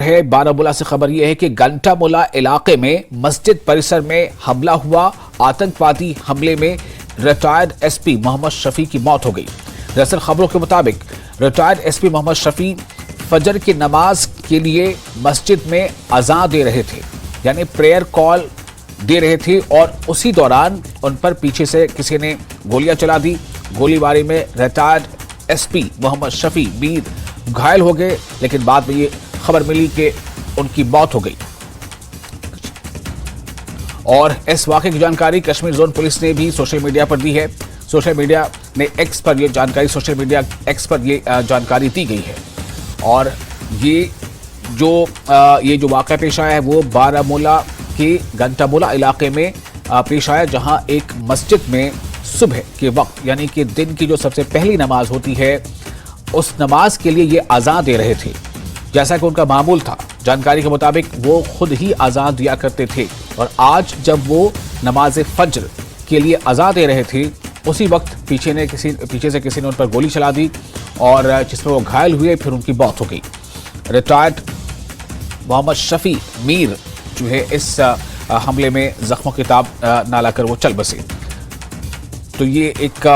है बारामूला से खबर यह है कि घंटामुला इलाके में मस्जिद परिसर में हमला हुआ। आतंकवादी हमले में रिटायर्ड एसपी मोहम्मद शफी की मौत हो गई। दरअसल खबरों के मुताबिक रिटायर्ड एसपी मोहम्मद शफी फजर की नमाज के लिए मस्जिद में अज़ान दे रहे थे, यानी प्रेयर कॉल दे रहे थे, और उसी दौरान उन पर पीछे से किसी ने गोलियां चला दी। गोलीबारी में रिटायर्ड एसपी मोहम्मद शफी मीर घायल हो गए, लेकिन बाद में ये खबर मिली कि उनकी मौत हो गई। और इस वाक़े की जानकारी कश्मीर जोन पुलिस ने भी सोशल मीडिया पर दी है। सोशल मीडिया ने एक्स पर यह जानकारी दी गई है। और ये जो वाक़ा पेश आया है वो बारामूला के घंटामुला इलाके में पेश आया, जहां एक मस्जिद में सुबह के वक्त, यानी कि दिन की जो सबसे पहली नमाज होती है, उस नमाज के लिए ये अज़ान दे रहे थे, जैसा कि उनका मामूल था। जानकारी के मुताबिक वो खुद ही अज़ान दिया करते थे, और आज जब वो नमाज फज्र के लिए अज़ान दे रहे थे, उसी वक्त पीछे से किसी ने उन पर गोली चला दी, और जिसमें वो घायल हुए, फिर उनकी मौत हो गई। रिटायर्ड मोहम्मद शफी मीर जो है इस हमले में जख्मों की ताब ना लाकर वो चल बसे। तो ये एक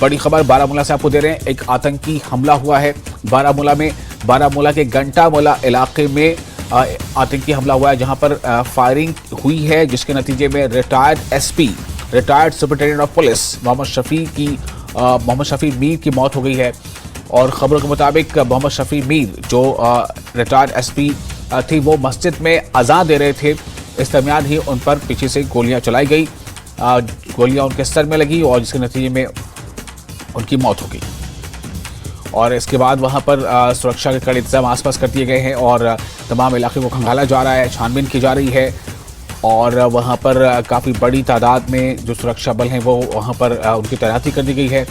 बड़ी खबर बारामूला से आपको दे रहे हैं। एक आतंकी हमला हुआ है बारामूला में। बारामूला के घंटामुला इलाके में आतंकी हमला हुआ है, जहां पर फायरिंग हुई है, जिसके नतीजे में retired SP, retired superintendent of police Mohammad Shafi Mir की मौत हो गई है। और खबरों के मुताबिक मोहम्मद शफी मीर जो रिटायर्ड एसपी थी, वो मस्जिद में अज़ान दे रहे थे। इस दरमियान ही उन पर पीछे से गोलियां चलाई गई। गोलियां उनके सर में लगी, और जिसके नतीजे में उनकी मौत हो गई। और इसके बाद वहां पर सुरक्षा के कड़े इंतजाम आसपास कर दिए गए हैं, और तमाम इलाके को खंगाला जा रहा है, छानबीन की जा रही है। और वहां पर काफ़ी बड़ी तादाद में जो सुरक्षा बल हैं वो वहां पर उनकी तैनाती कर दी गई है।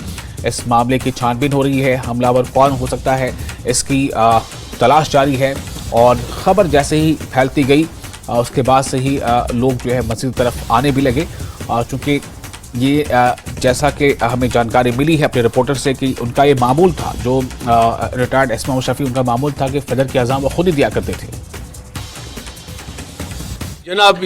इस मामले की छानबीन हो रही है। हमलावर कौन हो सकता है, इसकी तलाश जारी है। और ख़बर जैसे ही फैलती गई, उसके बाद से ही लोग जो है मस्जिद की तरफ आने भी लगे, चूँकि ये जैसा कि हमें जानकारी मिली है अपने रिपोर्टर से कि उनका ये मामूल था, जो रिटायर्ड एसपी मोहम्मद शफी, उनका मामूल था कि फजर की अज़ान वो खुद ही दिया करते थे। जनाब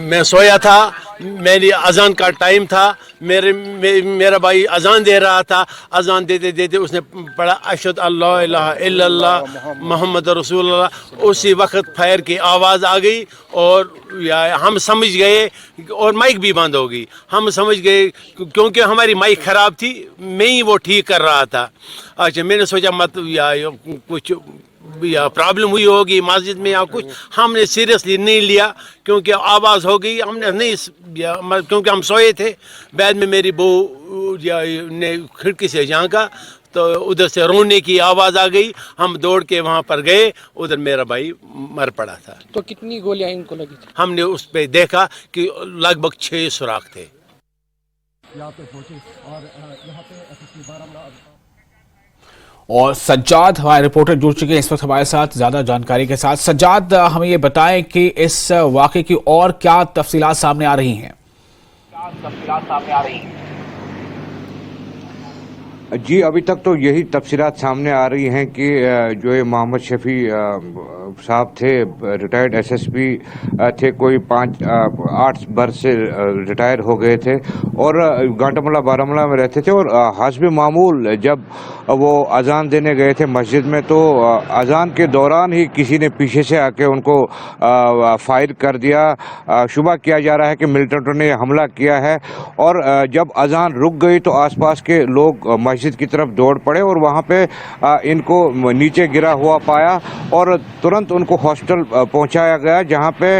मैं सोया था, मेरी अजान का टाइम था, मेरा भाई अजान दे रहा था। अजान देते देते उसने पढ़ा अशहदु अल्ला इलाहा इल्लल्लाह मोहम्मद रसूलुल्लाह। उसी वक्त फायर की आवाज़ आ गई, और हम समझ गए, और माइक भी बंद हो गई। हम समझ गए क्योंकि हमारी माइक ख़राब थी, मैं ही वो ठीक कर रहा था। अच्छा, मैंने सोचा मत कुछ प्रॉब्लम हुई होगी मस्जिद में या कुछ। हमने सीरियसली नहीं लिया, क्योंकि आवाज़ हो गई, हमने नहीं, क्योंकि हम सोए थे। बाद में मेरी बहू ने खिड़की से झांका तो उधर से रोने की आवाज़ आ गई। हम दौड़ के वहाँ पर गए, उधर मेरा भाई मर पड़ा था। तो कितनी गोलियां इनको लगी थी? हमने उस पर देखा कि लगभग 6 सुराख थे। यहाँ पे पहुंचे, और यहाँ पे और सज्जाद हमारे रिपोर्टर जुड़ चुके हैं इस वक्त हमारे साथ ज़्यादा जानकारी के साथ। सज्जाद, हमें ये बताएं कि इस वाक़े की और क्या तफसीलात सामने आ रही हैं? जी, अभी तक तो यही तफसीलात सामने आ रही हैं कि जो है मोहम्मद शफी साहब थे, रिटायर्ड एसएसपी थे, कोई 8 बरस से रिटायर हो गए थे, और घंटामुला बारामूला में रहते थे। और हस्ब मामूल जब वो अजान देने गए थे मस्जिद में, तो अजान के दौरान ही किसी ने पीछे से आके उनको फायर कर दिया। शुबा किया जा रहा है कि मिलिटेंटों ने हमला किया है। और जब अजान रुक गई तो आसपास के लोग मस्जिद की तरफ दौड़ पड़े, और वहाँ पे इनको नीचे गिरा हुआ पाया, और तुरंत उनको हॉस्पिटल पहुँचाया गया, जहाँ पे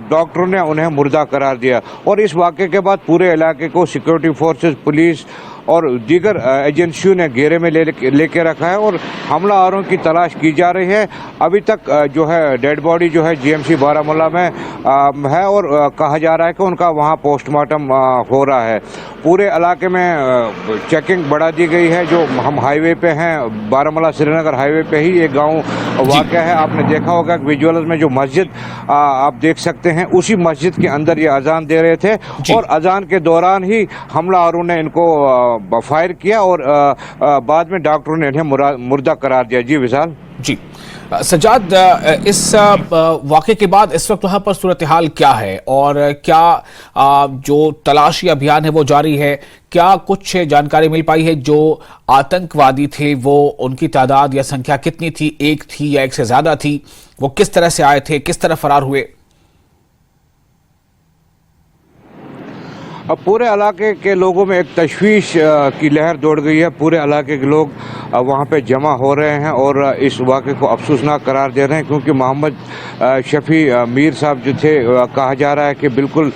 डॉक्टरों ने उन्हें मुर्दा करार दिया। और इस वाक़े के बाद पूरे इलाके को सिक्योरिटी फोर्सेस, पुलिस और दीगर एजेंसियों ने घेरे में लेके रखा है, और हमलावरों की तलाश की जा रही है। अभी तक जो है डेड बॉडी जो है जीएमसी बारामूला में है, और कहा जा रहा है कि उनका वहाँ पोस्टमार्टम हो रहा है। पूरे इलाके में चेकिंग बढ़ा दी गई है। जो हम हाईवे पे हैं, बारामूला श्रीनगर हाईवे पे ही एक गांव वाक़या है। आपने देखा होगा विजुअल्स में, जो मस्जिद आप देख सकते हैं, उसी मस्जिद के अंदर ये अजान दे रहे थे, और अजान के दौरान ही हमलावरों ने इनको फायर किया, और बाद में डॉक्टरों ने इन्हें मुर्दा करार दिया। जी विशाल। जी सजाद, इस वाक़े के बाद इस वक्त वहाँ पर सूरत हाल क्या है और क्या जो तलाशी अभियान है वो जारी है? क्या कुछ जानकारी मिल पाई है? जो आतंकवादी थे वो उनकी तादाद या संख्या कितनी थी? एक थी या एक से ज्यादा थी? वो किस तरह से आए थे, किस तरह फरार हुए? अब पूरे इलाके के लोगों में एक तशवीश की लहर दौड़ गई है। पूरे इलाके के लोग वहाँ पे जमा हो रहे हैं और इस वाक़े को अफसोसनाक करार दे रहे हैं, क्योंकि मोहम्मद शफ़ी मीर साहब जो थे, कहा जा रहा है कि बिल्कुल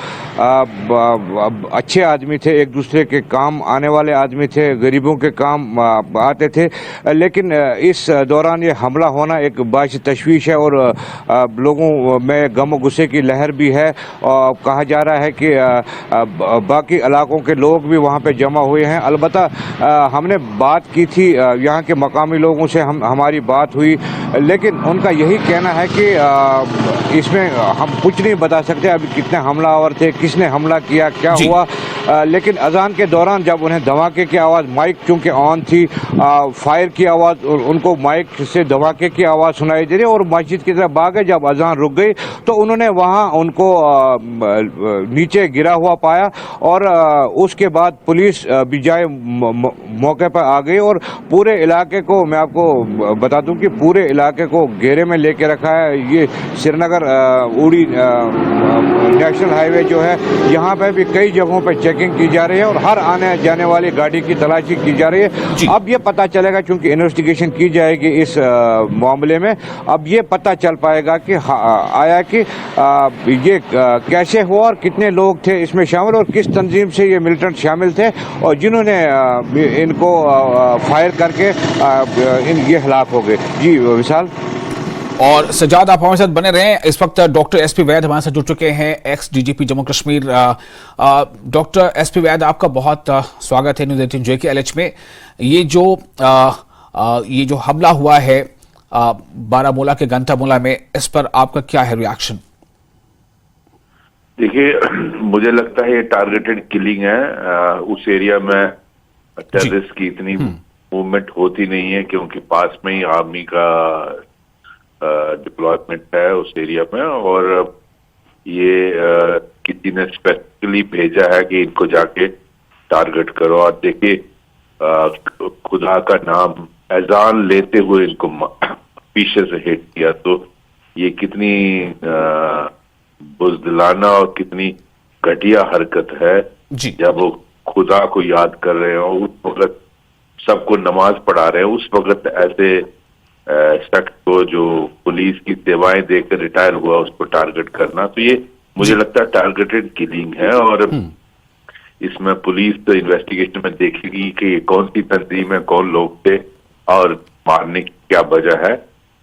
अच्छे आदमी थे, एक दूसरे के काम आने वाले आदमी थे, गरीबों के काम आते थे। लेकिन इस दौरान ये हमला होना एक बाइस तशवीश है और लोगों में गम गुस्से की लहर भी है। और कहा जा रहा है कि बाकी इलाकों के लोग भी वहाँ पे जमा हुए हैं। अलबत्ता हमने बात की थी यहाँ के मकामी लोगों से, हमारी बात हुई, लेकिन उनका यही कहना है कि इसमें हम कुछ नहीं बता सकते अभी कितने हमलावर थे, किसने हमला किया, क्या हुआ। लेकिन अजान के दौरान जब उन्हें धमाके की आवाज़, माइक चूँकि ऑन थी, फायर की आवाज़, उनको माइक से धमाके की आवाज़ सुनाई दे रही और मस्जिद की तरफ भागे। जब अजान रुक गई तो उन्होंने वहाँ उनको नीचे गिरा हुआ पाया और उसके बाद पुलिस भी जाए मौके पर आ गई और पूरे इलाके को, मैं आपको बता दूं कि पूरे इलाके को घेरे में लेके रखा है। ये श्रीनगर उड़ी नेशनल हाईवे जो है, यहाँ पे भी कई जगहों पे चेकिंग की जा रही है और हर आने जाने वाली गाड़ी की तलाशी की जा रही है। अब ये पता चलेगा, क्योंकि इन्वेस्टिगेशन की जाएगी इस मामले में, अब ये पता चल पाएगा कि आया कि ये कैसे हुआ और कितने लोग थे इसमें शामिल और किस तंजीम से ये मिलिटेंट शामिल थे और जिन्होंने इनको फायर करके ये हलाक हो गए। जी विशाल और सजाद, आप हमारे साथ बने रहें। इस वक्त डॉक्टर एसपी वैद हमारे साथ जुड़ चुके हैं, ex DGP Jammu Kashmir. Doctor SP Vaid, आपका बहुत स्वागत है न्यूज़ 18 JKLH में। ये जो हमला हुआ है बारामूला के गंटामूला में, इस पर आपका क्या है रिएक्शन? देखिए, मुझे लगता है ये टारगेटेड किलिंग है। उस एरिया में टेररिस्ट की इतनी मूवमेंट होती नहीं है, क्योंकि पास में ही आर्मी का डिप्लॉयमेंट है उस एरिया में, और ये किसी ने स्पेसिफिकली भेजा है कि इनको जाके टारगेट करो। और देखिए, खुदा का नाम अजान लेते हुए इनको पीछे से हिट किया, तो ये कितनी बुज़दिलाना और कितनी घटिया हरकत है। जब वो खुदा को याद कर रहे हो, उस वक्त सबको नमाज पढ़ा रहे हैं, उस वक्त ऐसे शख्स को जो पुलिस की सेवाएं देकर रिटायर हुआ उसको टारगेट करना, तो ये मुझे लगता है टारगेटेड किलिंग है। और इसमें पुलिस तो इन्वेस्टिगेशन में देखेगी कि कौन सी तंजीम है, कौन लोग थे और मारने की क्या वजह है।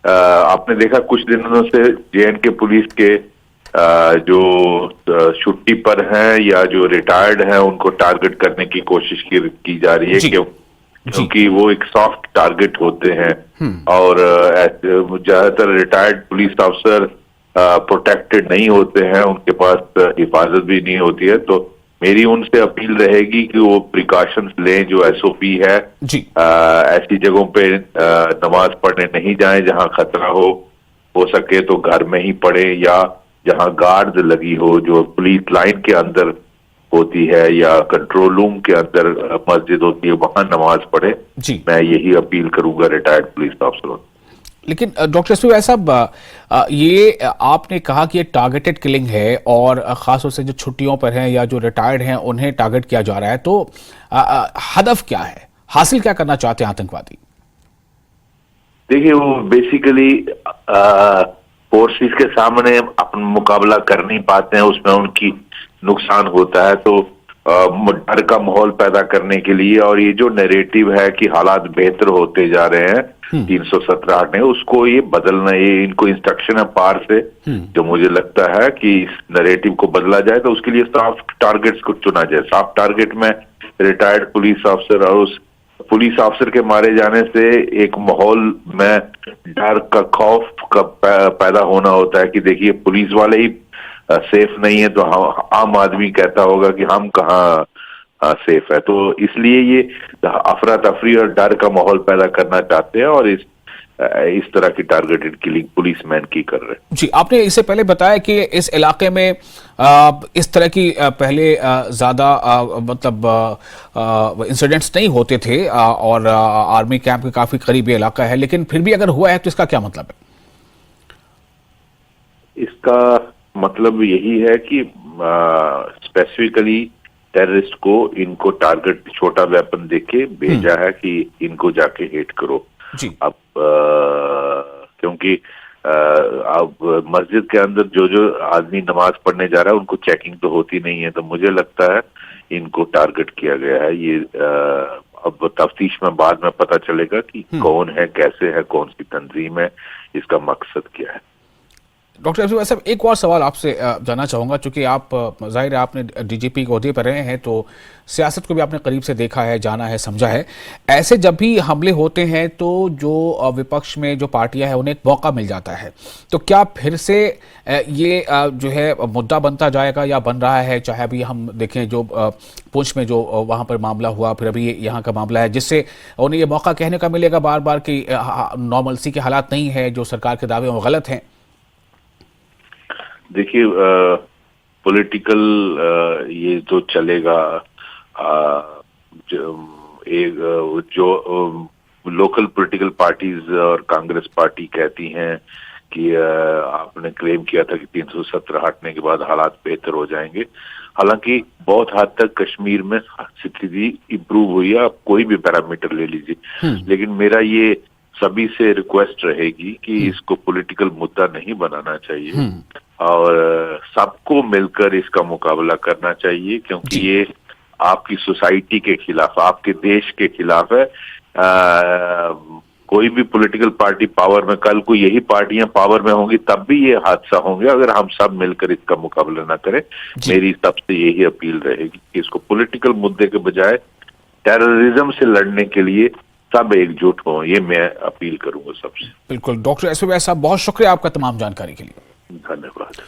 आपने देखा कुछ दिनों से JNK पुलिस के जो छुट्टी पर हैं या जो रिटायर्ड हैं उनको टारगेट करने की कोशिश की जा रही है, क्योंकि वो एक सॉफ्ट टारगेट होते हैं और ज्यादातर रिटायर्ड पुलिस अफसर प्रोटेक्टेड नहीं होते हैं, उनके पास हिफाजत भी नहीं होती है। तो मेरी उनसे अपील रहेगी कि वो प्रिकॉशंस लें, जो SOP है। ऐसी जगहों पे नमाज पढ़ने नहीं जाएं जहां खतरा हो सके तो घर में ही पढ़े, या जहां गार्ड लगी हो, जो पुलिस लाइन के अंदर होती है या कंट्रोल रूम के अंदर मस्जिद होती है, वहां नमाज पढ़े। मैं यही अपील करूंगा रिटायर्ड पुलिस अफसरों। लेकिन डॉक्टर एसपी वैद साहब, ये आपने कहा कि ये टारगेटेड किलिंग है और खासतौर से जो छुट्टियों पर हैं या जो रिटायर्ड हैं उन्हें टारगेट किया जा रहा है, तो हदफ क्या है, हासिल क्या करना चाहते हैं आतंकवादी? देखिए, वो बेसिकली फोर्सेस के सामने अपन मुकाबला कर नहीं पाते हैं, उसमें उनकी नुकसान होता है, तो डर का माहौल पैदा करने के लिए, और ये जो नैरेटिव है कि हालात बेहतर होते जा रहे हैं 317 ने, उसको ये बदलना, ये इनको इंस्ट्रक्शन है पार से, जो मुझे लगता है कि इस नैरेटिव को बदला जाए, तो उसके लिए सॉफ्ट टारगेट्स को चुना जाए। सॉफ्ट टारगेट में रिटायर्ड पुलिस अफसर, और उस पुलिस अफसर के मारे जाने से एक माहौल में डर का, खौफ का पैदा होना होता है कि देखिए पुलिस वाले ही सेफ नहीं है, तो आम आदमी कहता होगा कि हम कहाँ सेफ है। तो इसलिए ये अफरा तफरी और डर का माहौल पैदा करना चाहते हैं, और इस इस तरह की टारगेटेड किलिंग पुलिसमैन की कर रहे हैं। जी, आपने इससे पहले बताया कि इस इलाके में इस तरह की पहले ज्यादा मतलब इंसिडेंट्स नहीं होते थे और आर्मी कैंप के काफी करीब ये इलाका है, लेकिन फिर भी अगर हुआ है तो इसका क्या मतलब है? इसका मतलब यही है कि स्पेसिफिकली टेररिस्ट को इनको टारगेट छोटा वेपन देके भेजा है कि इनको जाके हिट करो। जी। अब क्योंकि अब मस्जिद के अंदर जो आदमी नमाज पढ़ने जा रहा है उनको चेकिंग तो होती नहीं है, तो मुझे लगता है इनको टारगेट किया गया है। ये अब तफ्तीश में बाद में पता चलेगा कि कौन है, कैसे है, कौन सी तंजीम है, इसका मकसद क्या है। डॉक्टर अब्दुल साहब, एक और सवाल आपसे जानना चाहूँगा, चूंकि आप जाहिर है आपने डीजीपी के ओहदे पर रहे हैं तो सियासत को भी आपने करीब से देखा है, जाना है, समझा है। ऐसे जब भी हमले होते हैं तो जो विपक्ष में जो पार्टियां हैं उन्हें एक मौका मिल जाता है, तो क्या फिर से ये जो है मुद्दा बनता जाएगा या बन रहा है? चाहे अभी हम देखें जो पुंछ में जो वहाँ पर मामला हुआ, फिर अभी यहाँ का मामला है, जिससे उन्हें ये मौका कहने का मिलेगा बार बार कि नॉर्मलसी के हालात नहीं है, जो सरकार के दावे वो गलत हैं। देखिए, पॉलिटिकल ये तो चलेगा, जो लोकल पॉलिटिकल पार्टीज और कांग्रेस पार्टी कहती हैं कि आपने क्लेम किया था कि 370 हटने के बाद हालात बेहतर हो जाएंगे। हालांकि बहुत हद तक कश्मीर में स्थिति इम्प्रूव हुई है, आप कोई भी पैरामीटर ले लीजिए, लेकिन मेरा ये सभी से रिक्वेस्ट रहेगी कि इसको पॉलिटिकल मुद्दा नहीं बनाना चाहिए और सबको मिलकर इसका मुकाबला करना चाहिए, क्योंकि ये आपकी सोसाइटी के खिलाफ, आपके देश के खिलाफ है। कोई भी पॉलिटिकल पार्टी पावर में, कल को यही पार्टियां पावर में होंगी तब भी ये हादसा होंगे अगर हम सब मिलकर इसका मुकाबला ना करें। मेरी सबसे यही अपील रहेगी कि इसको पॉलिटिकल मुद्दे के बजाय टेररिज्म से लड़ने के लिए सब एकजुट हों, ये मैं अपील करूंगा सबसे। बिल्कुल डॉक्टर एसपी वैस साहब, बहुत शुक्रिया आपका तमाम जानकारी के लिए। धन्यवाद।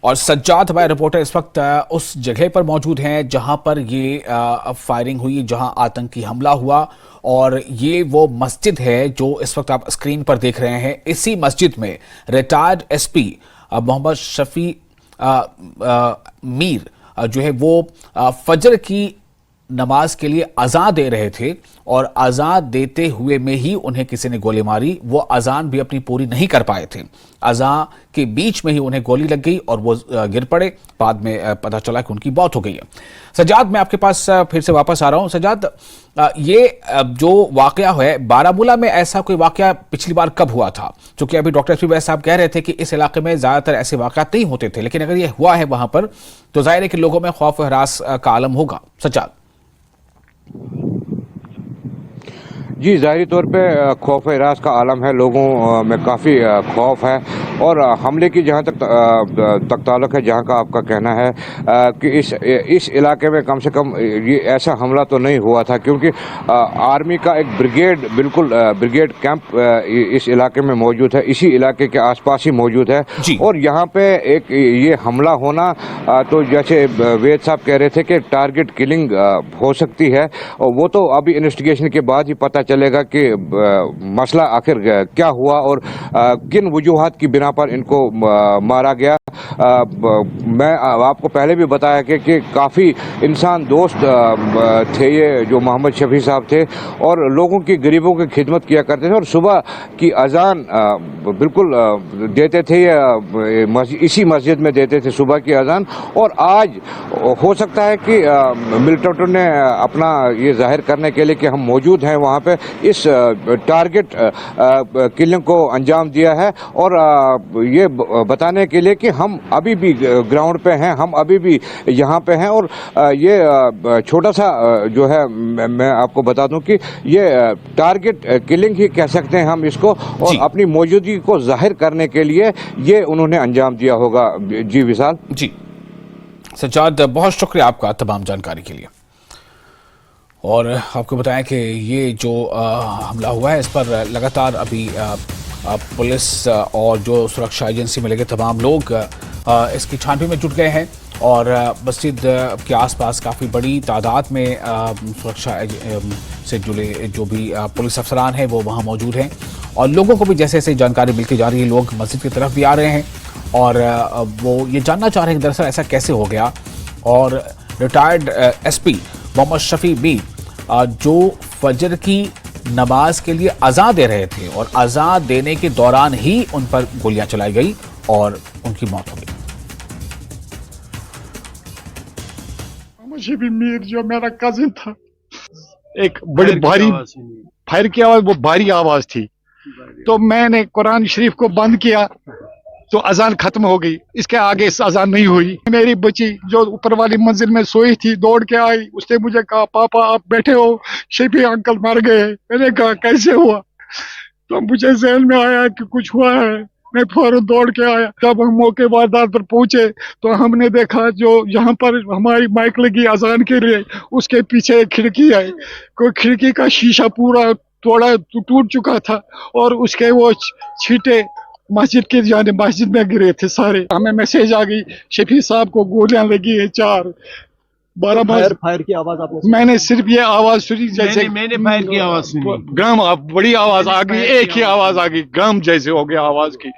और सज्जाद हमारे रिपोर्टर इस वक्त उस जगह पर मौजूद हैं जहां पर ये फायरिंग हुई, जहां आतंकी हमला हुआ, और ये वो मस्जिद है जो इस वक्त आप स्क्रीन पर देख रहे हैं। इसी मस्जिद में रिटायर्ड एसपी मोहम्मद शफी मीर जो है वो फजर की नमाज के लिए अजान दे रहे थे और अजान देते हुए में ही उन्हें किसी ने गोली मारी। वो अजान भी अपनी पूरी नहीं कर पाए थे, अजान के बीच में ही उन्हें गोली लग गई और वो गिर पड़े। बाद में पता चला कि उनकी मौत हो गई है। सज्जाद, मैं आपके पास फिर से वापस आ रहा हूं। सज्जाद, ये जो वाकया है बारामूला में, ऐसा कोई वाकया पिछली बार कब हुआ था? क्योंकि अभी डॉक्टर एसपी वैस साहब कह रहे थे कि इस इलाके में ज्यादातर ऐसे वाकयात नहीं होते थे, लेकिन अगर ये हुआ है वहां पर तो जाहिर है कि लोगों में खौफ और हरास का आलम होगा। सज्जाद जी, ज़ाहिरी तौर पे खौफ इराज का आलम है, लोगों में काफ़ी खौफ है। और हमले की जहाँ तक ताल्लुक़ है, जहाँ का आपका कहना है कि इस इलाके में कम से कम ये ऐसा हमला तो नहीं हुआ था, क्योंकि आर्मी का एक ब्रिगेड, बिल्कुल ब्रिगेड कैंप इस इलाके में मौजूद है, इसी इलाके के आसपास ही मौजूद है। और यहाँ पे एक ये हमला होना, तो जैसे वेद साहब कह रहे थे कि टारगेट किलिंग हो सकती है, और वो तो अभी इन्वेस्टिगेशन के बाद ही पता चलेगा कि मसला आखिर क्या हुआ और किन वजूहात की बिना पर इनको मारा गया। मैं आपको पहले भी बताया कि काफ़ी इंसान दोस्त थे ये जो मोहम्मद शफी साहब थे, और लोगों की, गरीबों की खिदमत किया करते थे, और सुबह की अजान बिल्कुल देते थे, इसी मस्जिद में देते थे सुबह की अजान। और आज हो सकता है कि मिलिटेंटों ने अपना ये जाहिर करने के लिए कि हम मौजूद हैं वहाँ पे, इस टारगेट किलिंग को अंजाम दिया है, और ये बताने के लिए कि हम अभी भी ग्राउंड पे हैं, हम अभी भी यहाँ पे हैं। और ये छोटा सा जो है, मैं आपको बता दूं कि ये टारगेट किलिंग ही कह सकते हैं हम इसको, और अपनी मौजूदगी को जाहिर करने के लिए ये उन्होंने अंजाम दिया होगा। जी विशाल। जी सज्जाद, बहुत शुक्रिया आपका तमाम जानकारी के लिए। और आपको बताएं कि ये जो हमला हुआ है, इस पर लगातार अभी पुलिस और जो सुरक्षा एजेंसी में लगे तमाम लोग इसकी छानबीन में जुट गए हैं, और मस्जिद के आसपास काफ़ी बड़ी तादाद में सुरक्षा से जुड़े जो भी पुलिस अफसरान हैं वो वहाँ मौजूद हैं। और लोगों को भी जैसे जैसे जानकारी मिलती जा रही है, लोग मस्जिद की तरफ भी आ रहे हैं और वो ये जानना चाह रहे हैं कि दरअसल ऐसा कैसे हो गया। और रिटायर्ड एसपी मोहम्मद शफी भी जो फजर की नमाज के लिए अज़ान दे रहे थे और अज़ान देने के दौरान ही उन पर गोलियां चलाई गई और उनकी मौत हो गई। मुझे भी मीर जो मेरा कजिन था, एक बड़ी भारी फायर की आवाज, वो भारी आवाज थी, तो मैंने कुरान शरीफ को बंद किया तो अजान खत्म हो गई। इसके आगे अजान नहीं हुई। मेरी बच्ची जो ऊपर वाली मंजिल में सोई थी दौड़ के आई, उसने मुझे कहा पापा आप बैठे हो, शफी अंकल मर गए। मैंने कहा कैसे हुआ? तो मुझे ज़हन में आया कि कुछ हुआ है। मैं फौरन दौड़ के आया। जब हम मौके वारदात पर पहुंचे तो हमने देखा जो यहाँ पर हमारी माइक लगी अजान के लिए, उसके पीछे एक खिड़की है, कोई खिड़की का शीशा पूरा तोड़ा टूट चुका था और उसके वो छींटे मस्जिद के जाने मस्जिद में गिरे थे सारे। हमें मैसेज आ गई शफी साहब को गोलियां लगी है 4 12 फायर की आवाज आपने मैंने सिर्फ ये आवाज सुनी जैसे मैंने फायर की आवाज सुनी। गम बड़ी आवाज आ गई, एक ही आवाज आ गई, गम जैसे हो गया आवाज की।